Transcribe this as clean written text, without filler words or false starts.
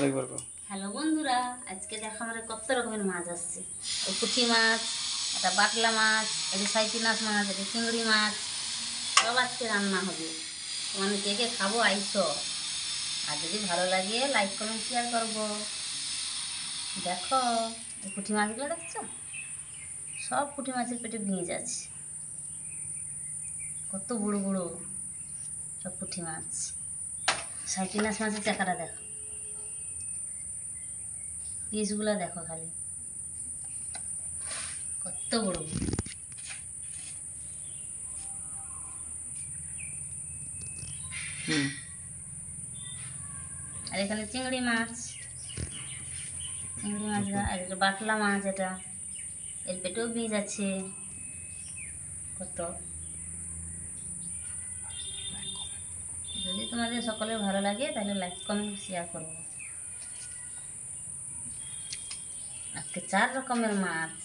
একবার কর। হ্যালো বন্ধুরা, আজকে দেখো আমার কত রকমের মাছ আসছে। এই পুঁটি মাছ, এটা বাটলা মাছ, এটা সাইপিনাস মাছ, এটা চিংড়ি মাছ, সব আজকে রান্না হবে। মানে কে কে খাবো আইসো। আর যদি ভালো লাগে লাইক কমেন্ট শেয়ার করবো। দেখো এই পুঁটি মাছগুলো দেখছো, সব পুঁটি মাছের পেটে ভিজে আছে। কত বড়ো বড়ো সব পুঁটি মাছ। সাইপিনাস মাছের চাকাটা দেখো, পিসগুলো দেখো খালি কত বড় বড়। আর এখানে চিংড়ি মাছ, আর এটা বাটলা মাছ, এটা এর পেটেও বীজ আছে কত। যদি তোমাদের সকলের ভালো লাগে তাহলে লাইক কমেন্ট শেয়ার করবো। আজকে 4 রকমের মাছ।